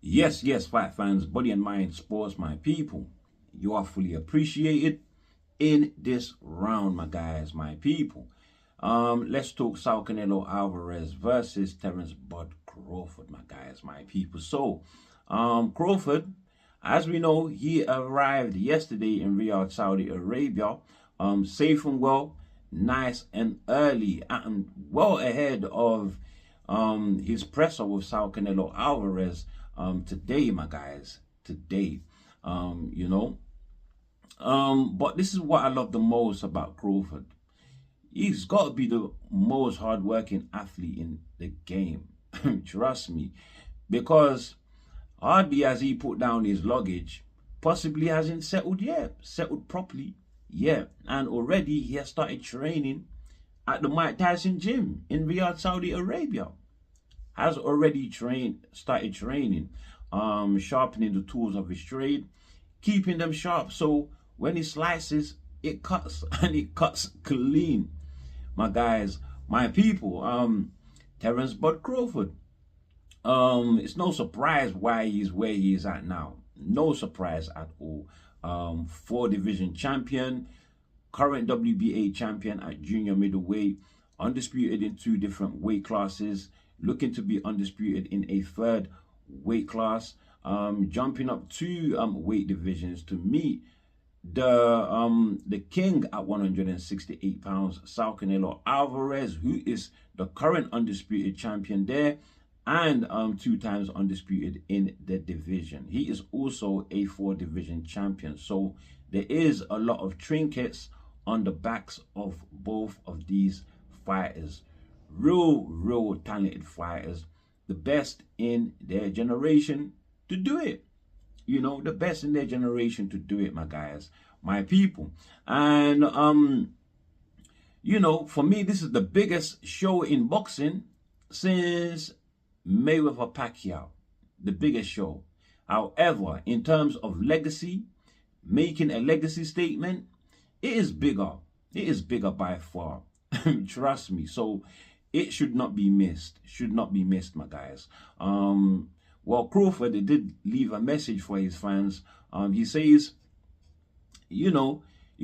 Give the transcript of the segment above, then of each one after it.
Yes, fight fans, body and mind sports, my people. You are fully appreciated in this round, my guys, my people. Let's talk Saul Canelo Alvarez versus Terence Bud Crawford, my guys, my people. So, Crawford, as we know, he arrived yesterday in Riyadh, Saudi Arabia, safe and well, nice and early, and well ahead of his presser with Saul Canelo Alvarez today, my guys, today. But this is what I love the most about Crawford. He's got to be the most hardworking athlete in the game. Trust me. Because hardly has he put down his luggage, possibly hasn't settled yet, settled properly yet. And already he has started training at the Mike Tyson Gym in Ryadh, Saudi Arabia. Has already started training, sharpening the tools of his trade, keeping them sharp so when he slices, it cuts and it cuts clean. My guys, my people, Terence Bud Crawford. It's no surprise why he's where he is at now. No surprise at all. 4-division champion, current WBA champion at junior middleweight, undisputed in 2 different weight classes, looking to be undisputed in a 3rd weight class, jumping up 2 weight divisions to meet the king at 168 pounds, Saul Canelo Alvarez, who is the current undisputed champion there and 2 times undisputed in the division. He is also a 4-division champion. So there is a lot of trinkets on the backs of both of these fighters. Real talented fighters, the best in their generation to do it. You know, the best in their generation to do it, my guys, my people. And for me, this is the biggest show in boxing since Mayweather Paquiao, the biggest show. However, in terms of legacy, making a legacy statement, it is bigger. It is bigger by far. Trust me. So it should not be missed. Should not be missed, my guys. Well, Crawford, he did leave a message for his fans. He says, he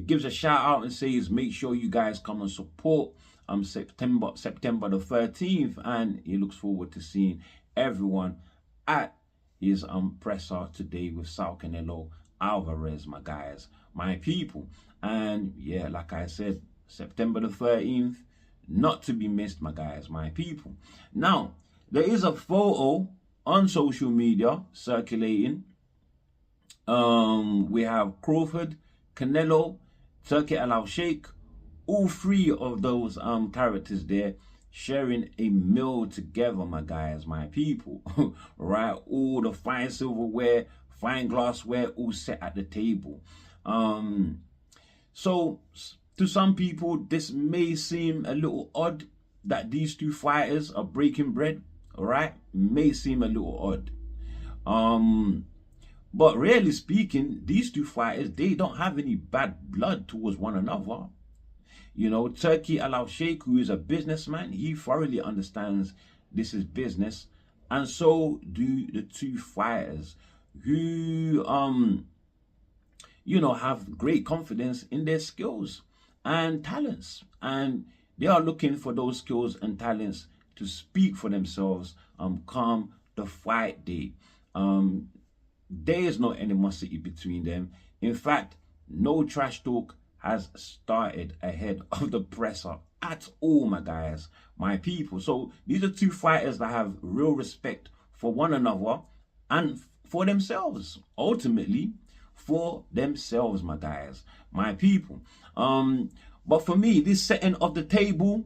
gives a shout out and says, make sure you guys come and support September the 13th. And he looks forward to seeing everyone at his presser today with Saul Canelo Alvarez, my guys, my people. And yeah, like I said, September the 13th, not to be missed, my guys, my people. Now, there is a photo on social media circulating. We have Crawford, Canelo, Turki Al-Sheikh, all 3 of those characters there sharing a meal together, my guys, my people. Right, all the fine silverware, fine glassware, all set at the table. So to some people, this may seem a little odd that these 2 fighters are breaking bread. All right, may seem a little odd. But really speaking, these 2 fighters, they don't have any bad blood towards one another. Turki Al-Sheikh, who is a businessman, he thoroughly understands this is business. And so do the 2 fighters who, have great confidence in their skills and talents. And they are looking for those skills and talents to speak for themselves come the fight day. There is no animosity between them. In fact, no trash talk has started ahead of the presser at all, my guys, my people. So these are 2 fighters that have real respect for one another and for themselves, ultimately for themselves, my guys, my people. But for me, this setting of the table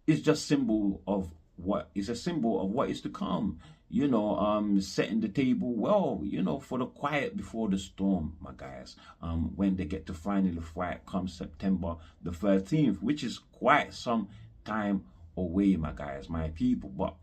is just symbol of what is a symbol of what is to come. Setting the table well, for the quiet before the storm, my guys. When they get to finally fight come September the 13th, which is quite some time away, my guys, my people. But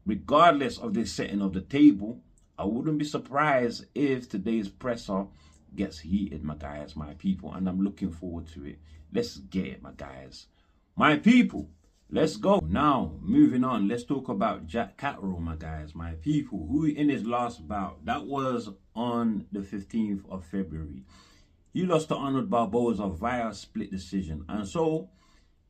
regardless of this setting of the table, I wouldn't be surprised if today's presser gets heated, my guys, my people. And I'm looking forward to it. Let's get it, my guys, my people. Let's go. Now, moving on, let's talk about Catterall, my guys, my people, who in his last bout, that was on the 15th of February, he lost to Arnold Barboza via split decision. And so,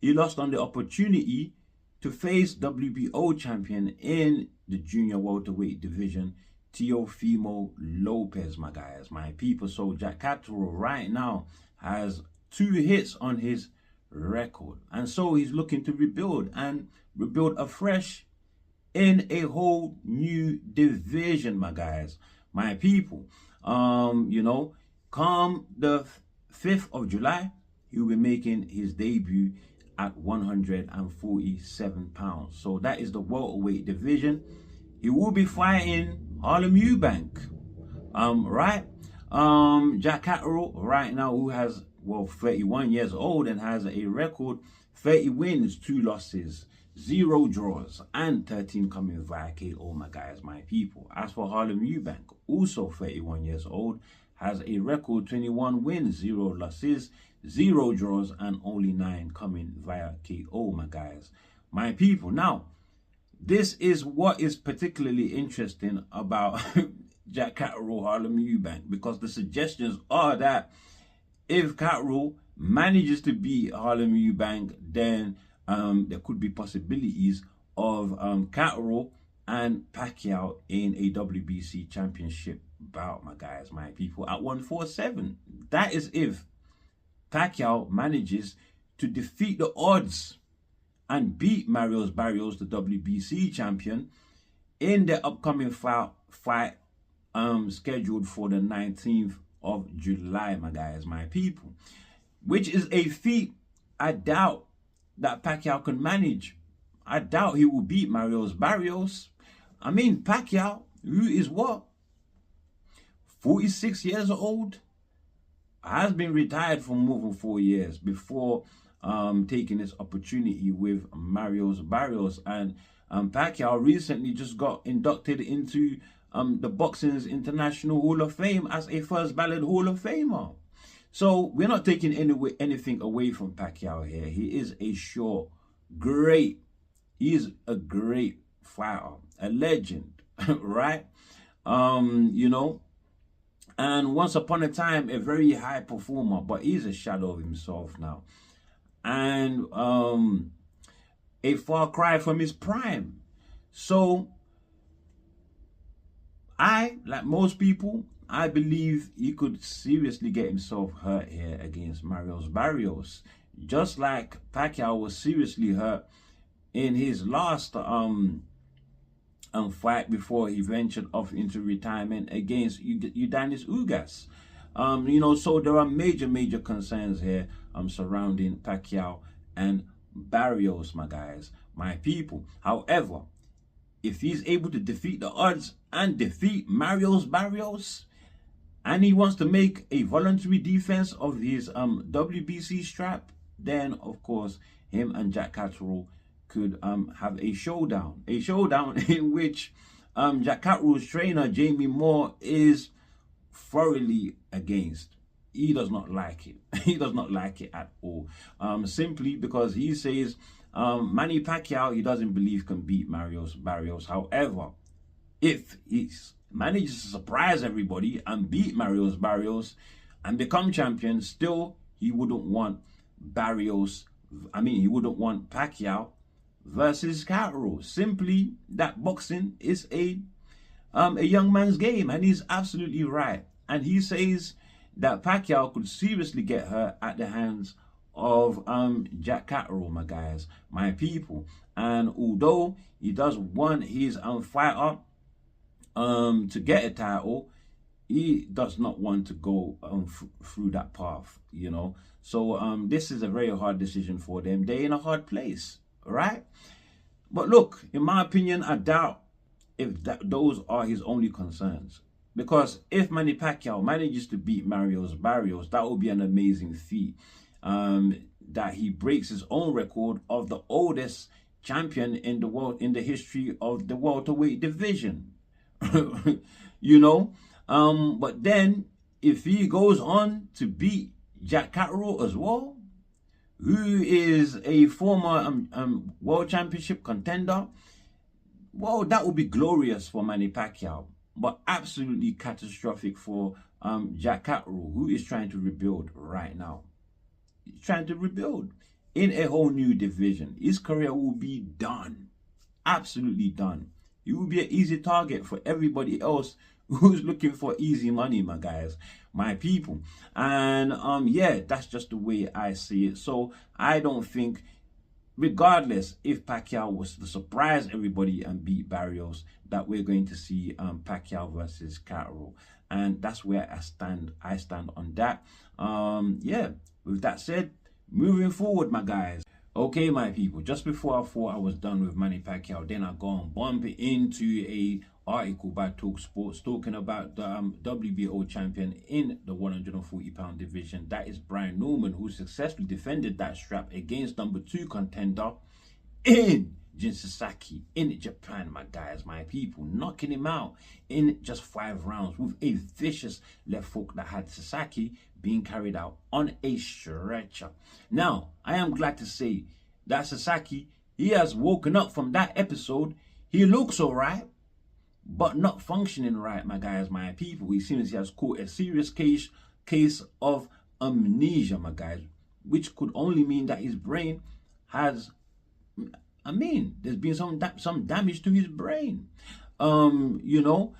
he lost on the opportunity to face WBO champion in the junior welterweight division, Teofimo Lopez, my guys, my people. So, Catterall right now has 2 hits on his record, and so he's looking to rebuild afresh in a whole new division, my guys, my people. You know, come the 5th of July, he'll be making his debut at 147 pounds. So that is the welterweight division. He will be fighting Harlem Eubank, right? Catterall right now, who has, well, 31 years old and has a record 30 wins, 2 losses, 0 draws, and 13 coming via KO, my guys, my people. As for Harlem Eubank, also 31 years old, has a record 21 wins, 0 losses, 0 draws, and only 9 coming via KO, my guys, my people. Now, this is what is particularly interesting about Catterall, Harlem Eubank, because the suggestions are that if Catterall manages to beat Harlem Eubank, then there could be possibilities of Catterall and Paquiao in a WBC championship bout, my guys, my people, at 147. That is if Paquiao manages to defeat the odds and beat Marios Barrios, the WBC champion, in the upcoming fight scheduled for the 19th of July, my guys, my people, which is a feat I doubt that Paquiao can manage. I doubt he will beat Marios Barrios. I mean, Paquiao, who is what, 46 years old, has been retired for more than 4 years before taking this opportunity with Marios Barrios. And Paquiao recently just got inducted into the Boxing's International Hall of Fame as a first ballot Hall of Famer. So we're not taking anything away from Paquiao here. He is a great fighter, a legend, right? You know, and once upon a time, a very high performer, but he's a shadow of himself now. And a far cry from his prime. So like most people, I believe he could seriously get himself hurt here against Marios Barrios, just like Paquiao was seriously hurt in his last fight before he ventured off into retirement against Yordenis Ugas. You know, so there are major concerns here surrounding Paquiao and Barrios, my guys, my people. However, if he's able to defeat the odds and defeat Marios Barrios, and he wants to make a voluntary defense of his WBC strap, then of course him and Catterall could have a showdown in which Catterall's trainer Jamie Moore is thoroughly against. He does not like it. He does not like it at all. Simply because he says Manny Pacquiao, he doesn't believe can beat Marios Barrios. However, if he manages to surprise everybody and beat Marios Barrios and become champion, still he wouldn't want he wouldn't want Pacquiao versus Catterall. Simply that boxing is a young man's game, and he's absolutely right. And he says that Pacquiao could seriously get hurt at the hands of Catterall, my guys, my people. And although he does want his fighter to get a title, he does not want to go through that path, you know. So this is a very hard decision for them. They're in a hard place, right? But look, in my opinion, I doubt if those are his only concerns. Because if Manny Pacquiao manages to beat Marios Barrios, that would be an amazing feat. That he breaks his own record of the oldest champion in the world, in the history of the welterweight division. You know, but then if he goes on to beat Catterall as well, who is a former world championship contender, well, that would be glorious for Manny Pacquiao, but absolutely catastrophic for Catterall, who is trying to rebuild right now. He's trying to rebuild in a whole new division. His career will be done, absolutely done. He will be an easy target for everybody else who's looking for easy money, my guys, my people. And yeah, that's just the way I see it. So I don't think, regardless if Pacquiao was to surprise everybody and beat Barrios, that we're going to see Pacquiao versus Catterall. And that's where I stand on that. Yeah, with that said, moving forward, my guys. Okay, my people, just before I thought I was done with Manny Pacquiao, then I go and bump into a article by Talk Sports talking about the WBO champion in the 140-pound division. That is Brian Norman, who successfully defended that strap against number 2 contender in Jin Sasaki in Japan, my guys, my people, knocking him out in just 5 rounds with a vicious left hook that had Sasaki being carried out on a stretcher. Now, I am glad to say that Sasaki, he has woken up from that episode. He looks all right, but not functioning right, my guys, my people. He seems he has caught a serious case of amnesia, my guys, which could only mean that his brain has, there's been some damage to his brain. You know,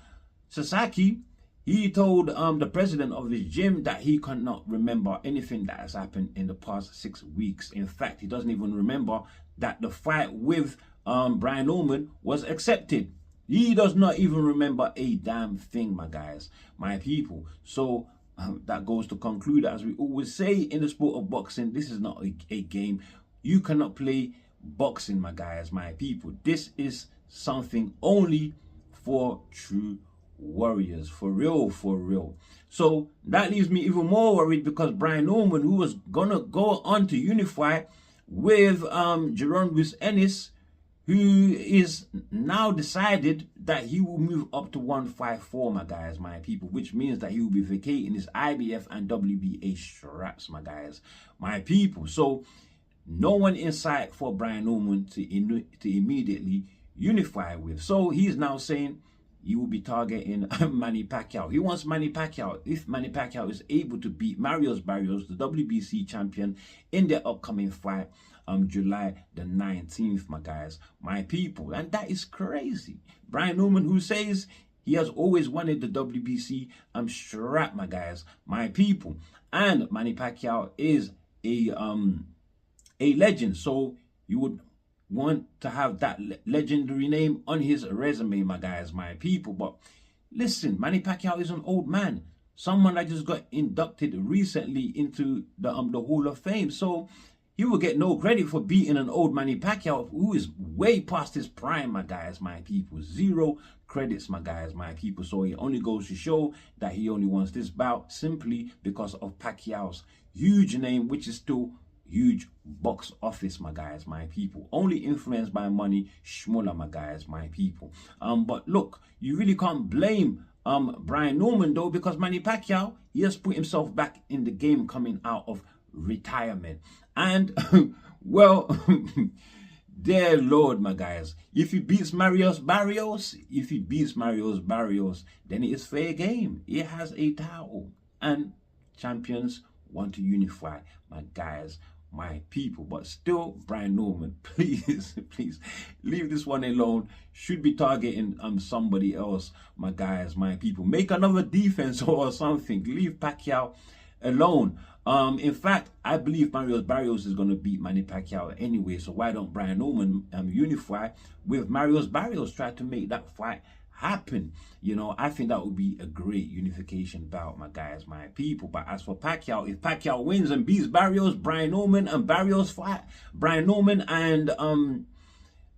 Sasaki, he told the president of his gym that he cannot remember anything that has happened in the past 6 weeks. In fact, he doesn't even remember that the fight with Brian Norman was accepted. He does not even remember a damn thing, my guys, my people. So that goes to conclude, as we always say in the sport of boxing, this is not a game. You cannot play boxing, my guys, my people. This is something only for true warriors, for real, for real. So that leaves me even more worried, because Brian Norman, who was gonna go on to unify with Jerome Luis Ennis, who is now decided that he will move up to 154, my guys, my people, which means that he will be vacating his IBF and WBA straps, my guys, my people. So no one in sight for Brian Norman to immediately unify with. So he's now saying he will be targeting Manny Pacquiao. He wants Manny Pacquiao. If Manny Pacquiao is able to beat Barrios, the WBC champion, in their upcoming fight, July the 19th, my guys, my people. And that is crazy. Brian Norman, who says he has always wanted the WBC strap, my guys, my people. And Manny Pacquiao is a legend, so you would want to have that legendary name on his resume, my guys, my people. But listen, Manny Pacquiao is an old man, someone that just got inducted recently into the Hall of Fame. So he will get no credit for beating an old Manny Pacquiao who is way past his prime, my guys, my people. 0 credits, my guys, my people. So it only goes to show that he only wants this bout simply because of Pacquiao's huge name, which is still huge box office, my guys, my people. Only influenced by money, schmuller, my guys, my people. But look, you really can't blame Brian Norman though, because Manny Pacquiao, he has put himself back in the game coming out of retirement. And well, dear Lord, my guys, if he beats Barrios, then it is fair game. He has a title, and champions want to unify, my guys, my people. But still, Brian Norman, please leave this one alone. Should be targeting somebody else, my guys, my people. Make another defense or something. Leave Pacquiao alone. In fact, I believe Barrios is going to beat Manny Pacquiao anyway, so why don't Brian Norman unify with Barrios, try to make that fight happen? You know, I think that would be a great unification bout, my guys, my people. But as for Pacquiao, if Pacquiao wins and beats Barrios, Brian Norman and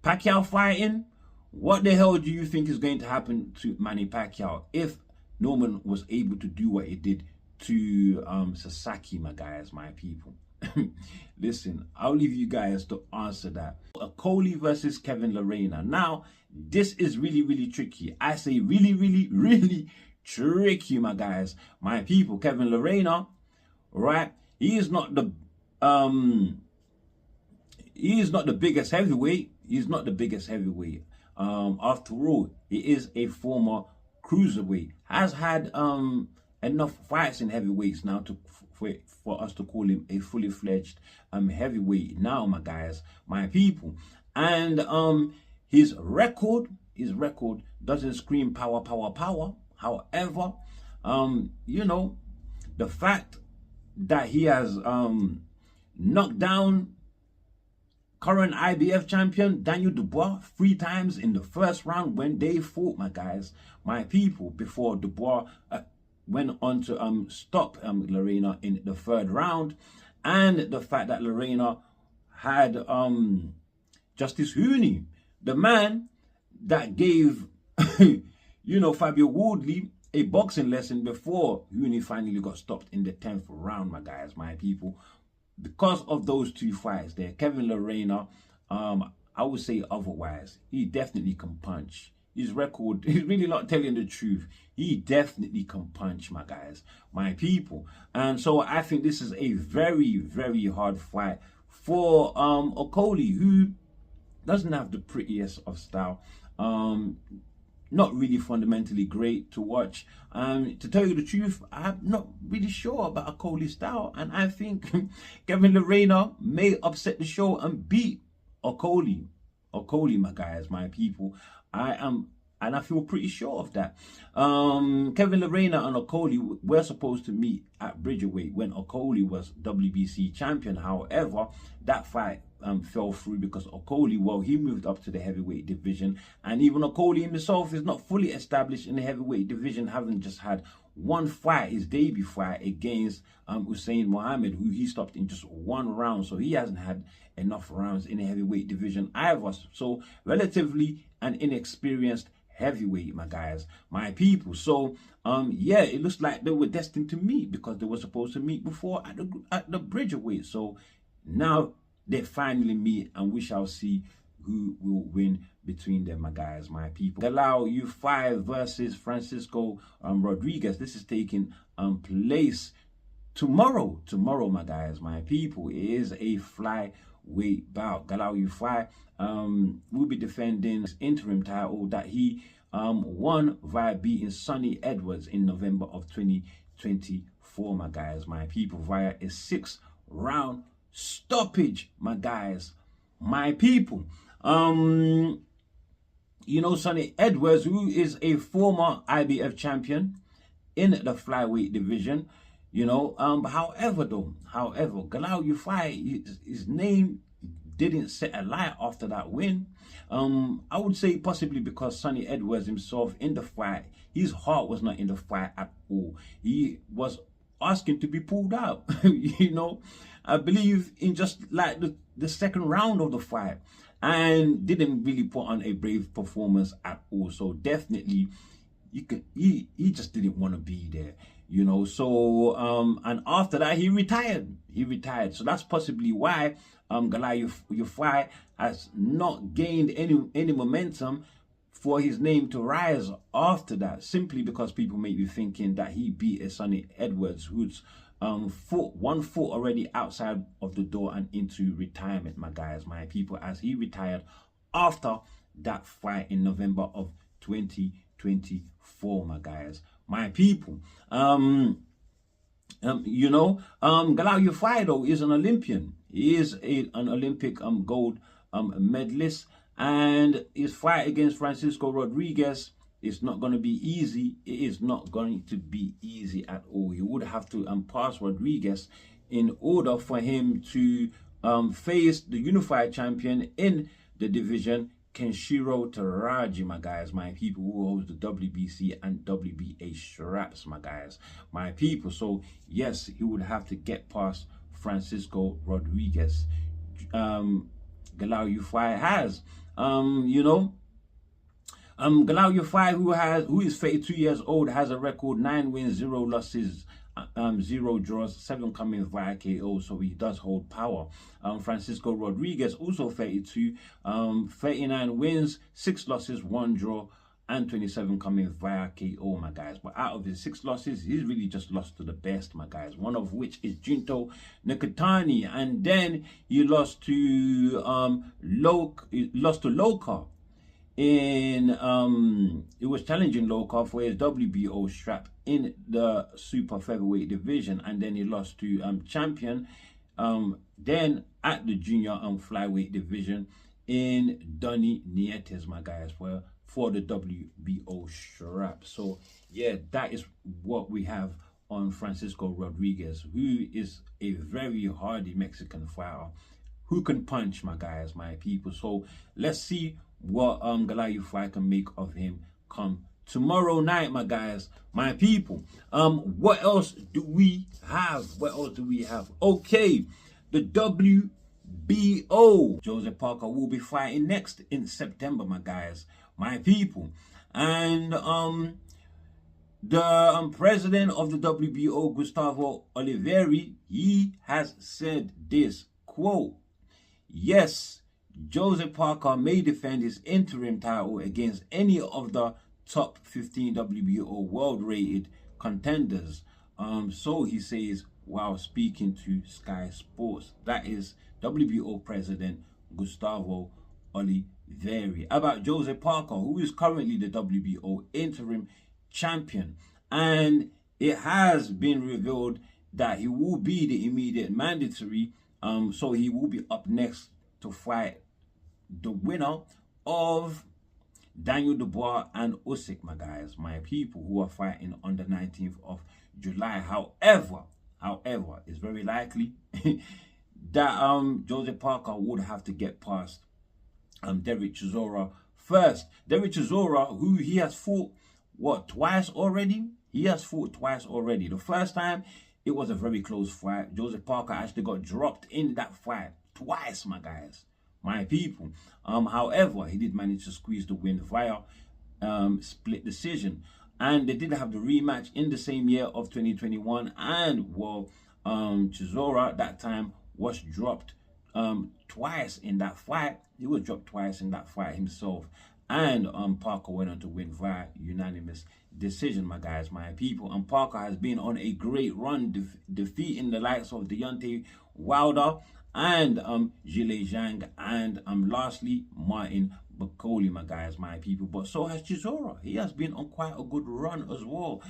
Pacquiao fighting, what the hell do you think is going to happen to Manny Pacquiao if Norman was able to do what he did to Sasaki, my guys, my people? Listen, I'll leave you guys to answer that. Okolie versus Kevin Larena. Now, this is really tricky. I say really tricky, my guys, my people. Kevin Larena, right? He is not the he is not the biggest heavyweight. He's not the biggest heavyweight. After all, he is a former cruiserweight. Has had enough fights in heavyweights now for us to call him a fully fledged heavyweight now, my guys, my people. And his record doesn't scream power, power, power. However, you know, the fact that he has knocked down current IBF champion Daniel Dubois 3 times in the first round when they fought, my guys, my people, before Dubois went on to stop Larena in the 3rd round. And the fact that Larena had Justice Hooney, the man that gave you know, Fabio Wardley a boxing lesson before Hooney finally got stopped in the 10th round, my guys, my people. Because of those 2 fights there, Kevin Larena, I would say otherwise. He definitely can punch. His record, he's really not telling the truth. He definitely can punch, my guys, my people. And so I think this is a very, very hard fight for Okolie, who doesn't have the prettiest of style. Not really fundamentally great to watch. To tell you the truth, I'm not really sure about Okolie's style, and I think Kevin Larena may upset the show and beat Okolie. Okolie, my guys, my people. And I feel pretty sure of that. Kevin Larena and Okolie were supposed to meet at Bridgerweight when Okolie was WBC champion. However, that fight fell through because Okolie, well, he moved up to the heavyweight division, and even Okolie himself is not fully established in the heavyweight division, having just had 1 fight, his debut fight against Hussein Mohammed, who he stopped in just 1 round. So he hasn't had enough rounds in the heavyweight division either. So relatively an inexperienced heavyweight, my guys, my people. So yeah, it looks like they were destined to meet because they were supposed to meet before at the Bridgerweight. So now they finally meet, and we shall see who will win between them, my guys, my people. Dylian Whyte versus Francisco Rodriguez. This is taking place tomorrow, my guys, my people. It is a flyweight bout. Dylian Whyte will be defending his interim title that he won via beating Sonny Edwards in November of 2024, my guys, my people, via a 6-round stoppage, my guys, my people. You know, Sonny Edwards, who is a former IBF champion in the flyweight division, you know, however, Dylian Whyte, his name didn't set alight after that win. I would say possibly because Sonny Edwards himself in the fight, his heart was not in the fight at all. He was asking to be pulled out. You know, I believe in just like the 2nd round of the fight, and didn't really put on a brave performance at all. So definitely he just didn't want to be there, you know. So and after that he retired. So that's possibly why Dylian Whyte has not gained any momentum for his name to rise after that, simply because people may be thinking that he beat a Sonny Edwards who's 1 foot already outside of the door and into retirement, my guys, my people, as he retired after that fight in November of 2024, my guys, my people. You know, Dylian Whyte, though, is an Olympian. He is an Olympic gold medalist, and his fight against Francisco Rodriguez is not going to be easy. It is not going to be easy at all. He would have to pass Rodriguez in order for him to face the unified champion in the division, Kenshiro Teraji, my guys, my people, who holds the WBC and WBA straps, my guys, my people. So yes, he would have to get past Francisco Rodriguez. Dylian Whyte has, you know, Dylian Whyte, who is 32 years old, has a record 9 wins, 0 losses, 0 draws, 7 coming via KO, so he does hold power. Francisco Rodriguez, also 32, 39 wins, 6 losses, 1 draw, and 27 coming via KO, my guys. But out of his 6 losses, he's really just lost to the best, my guys. One of which is Junto Nakatani, and then he lost to Loka in it was challenging Loka for his WBO strap in the super featherweight division, and then he lost to champion then at the junior flyweight division in Donny Nietes, my guys, for the WBO strap. So yeah, that is what we have on Francisco Rodriguez, who is a very hardy Mexican fighter who can punch, my guys, my people. So let's see what Galayu fight can make of him come tomorrow night, my guys, my people. What else do we have? Okay, the WBO. Joseph Parker will be fighting next in September, my guys, my people. And the president of the WBO, Gustavo Oliveira, he has said this, quote, "Yes, Joseph Parker may defend his interim title against any of the top 15 WBO world-rated contenders." So he says while speaking to Sky Sports. That is WBO president Gustavo Oliveira about Joseph Parker, who is currently the WBO interim champion. And it has been revealed that he will be the immediate mandatory. So he will be up next to fight the winner of Daniel Dubois and Usyk, my guys, my people, who are fighting on the 19th of July. However, it's very likely that Joseph Parker would have to get past Derek Chisora first. Derek Chisora, who he has fought twice already. The first time it was a very close fight. Joseph Parker actually got dropped in that fight twice, my guys, my people. However, he did manage to squeeze the win via split decision. And they did have the rematch in the same year of 2021. And Chisora that time was dropped twice in that fight. He was dropped twice in that fight himself. And Parker went on to win via unanimous decision, my guys, my people. And Parker has been on a great run, defeating the likes of Deontay Wilder and Zhilei Zhang, and lastly Martin Okolie, my guys, my people. But so has Chisora. He has been on quite a good run as well.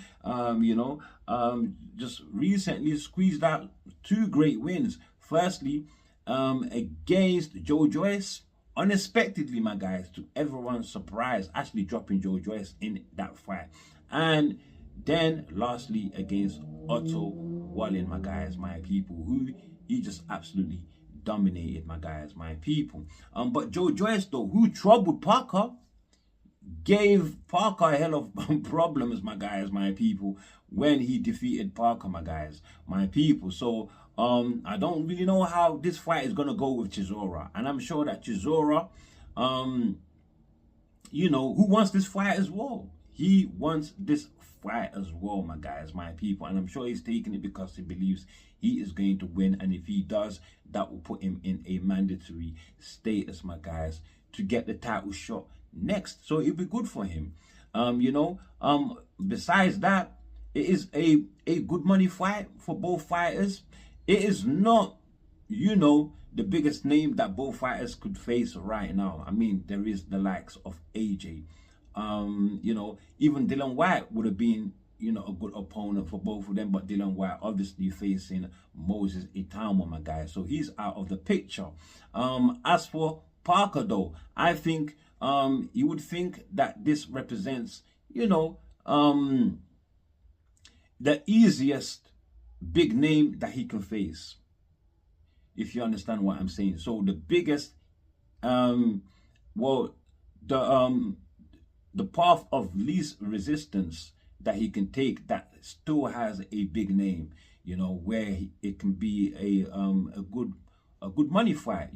Just recently squeezed out 2 great wins. Firstly, against Joe Joyce, unexpectedly, my guys, to everyone's surprise, actually dropping Joe Joyce in that fight. And then lastly against Otto Wallin, my guys, my people, who he just absolutely dominated, my guys, my people. But Joe Joyce, though, who troubled Parker, gave Parker a hell of problems, my guys, my people, when he defeated Parker, my guys, my people. So I don't really know how this fight is gonna go with Chisora, and I'm sure that Chisora, who wants this fight as well. He wants this fight as well, my guys, my people, and I'm sure he's taking it because he believes he is going to win, and if he does, that will put him in a mandatory status, my guys, to get the title shot next. So it'll be good for him. Besides that, it is a good money fight for both fighters. It is not, the biggest name that both fighters could face right now. I mean, there is the likes of AJ. Even Dylian Whyte would have been, a good opponent for both of them. But Dylian Whyte obviously facing Moses Itamo, my guy. So he's out of the picture. As for Parker, though, I think you would think that this represents, the easiest big name that he can face, if you understand what I'm saying. So the biggest, the path of least resistance that he can take that still has a big name, where it can be a good money fight,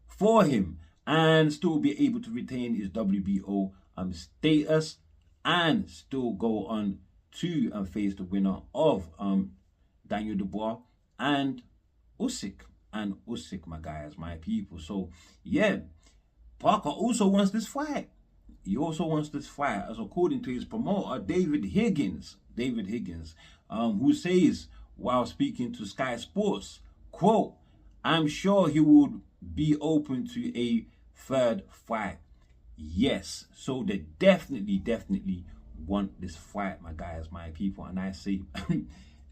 for him, and still be able to retain his WBO status and still go on to face the winner of Daniel Dubois and Usyk, my guys, my people. So yeah, Parker also wants this fight. he also wants this fight, as according to his promoter, David Higgins, who says, while speaking to Sky Sports, quote, "I'm sure he would be open to a third fight." Yes, so they definitely want this fight, my guys, my people. And I say,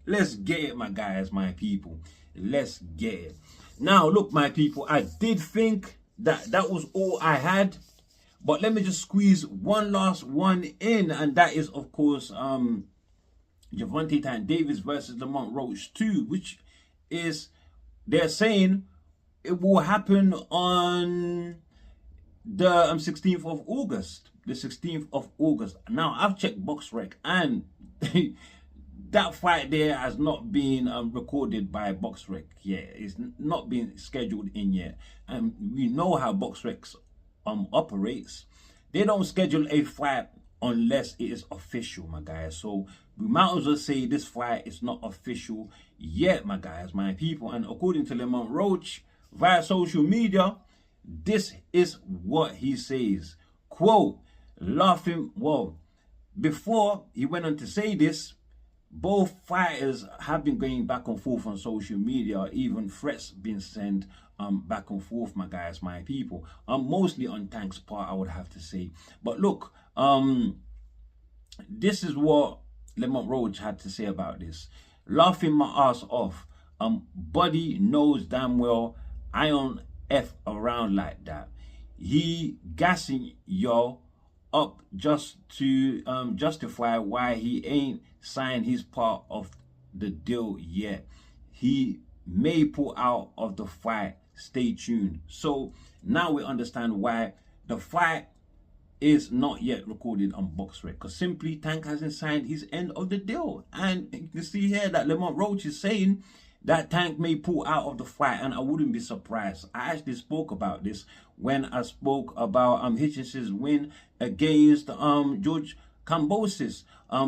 let's get it, my guys, my people. Let's get it. Now, look, my people, I did think that that was all I had. But let me just squeeze one last one in. And that is, of course, Gervonta Tank Davis versus Lamont Roach 2, which is, they're saying it will happen on the 16th of August. The 16th of August. Now, I've checked BoxRec, and that fight there has not been recorded by BoxRec yet. It's not been scheduled in yet. And we know how BoxRec operates. They don't schedule a fight unless it is official, my guys. So we might as well say this fight is not official yet, my guys, my people. And according to Lamont Roach via social media, this is what he says. Quote, laughing, well, before he went on to say this, both fighters have been going back and forth on social media, even threats being sent back and forth, my guys, my people. Mostly on Tank's part, I would have to say. But look, this is what Lamont Roach had to say about this. Laughing my ass off. Buddy knows damn well I don't F around like that. He gassing y'all up just to justify why he ain't signed his part of the deal yet. He may pull out of the fight. Stay tuned. So now we understand why the fight is not yet recorded on BoxRec, because simply Tank hasn't signed his end of the deal. And you can see here that Lamont Roach is saying that Tank may pull out of the fight, and I wouldn't be surprised. I actually spoke about this when I spoke about Hitchens's win against George Kambosos,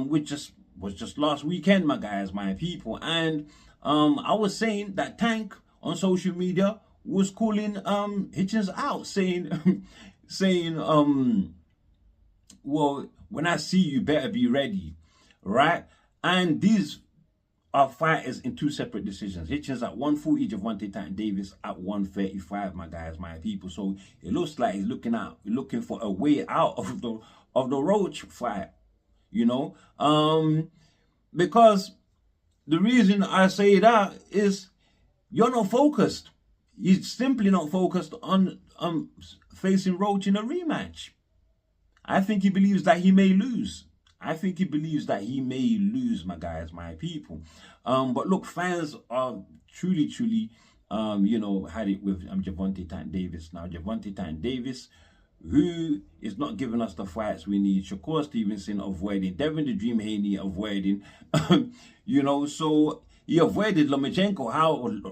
which was just last weekend, my guys, my people. And I was saying that Tank on social media was calling Hitchens out, saying well, when I see you, better be ready, right? And these are fighters in two separate decisions. Hitchens at 140, Gervonta Tank Davis at 135, my guys, my people. So it looks like he's looking for a way out of the Roach fight, you know, because the reason I say that is you're not focused. You're simply not focused on facing Roach in a rematch. I think he believes that he may lose. my guys, my people. But look, fans are truly, had it with Gervonta Tank Davis. Now, Gervonta Tank Davis, who is not giving us the fights we need. Shakur Stevenson avoiding. Devin the Dream Haney avoiding. So he avoided Lomachenko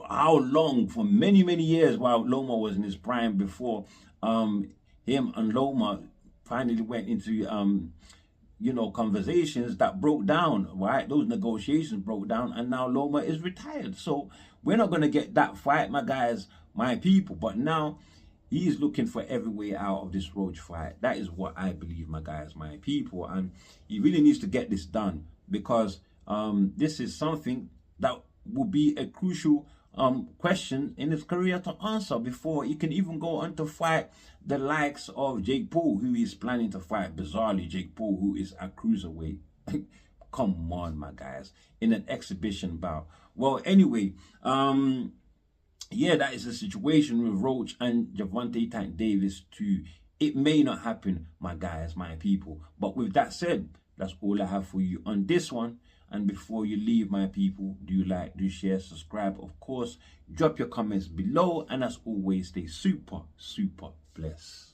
how long? For many, many years, while Loma was in his prime, before him and Loma finally went into conversations that broke down, right? Those negotiations broke down, and now Loma is retired. So we're not going to get that fight, my guys, my people. But now he's looking for every way out of this Roach fight. That is what I believe, my guys, my people. And he really needs to get this done, because this is something that will be a crucial question in his career to answer before he can even go on to fight the likes of Jake Paul, who is planning to fight, bizarrely, Jake Paul, who is a cruiserweight. Come on, my guys, in an exhibition bout. Well, anyway, yeah, that is the situation with Roach and Gervonta Tank Davis too. It may not happen, my guys, my people. But with that said, that's all I have for you on this one. And before you leave, my people, do like, do share, subscribe, of course. Drop your comments below. And as always, stay super, super blessed.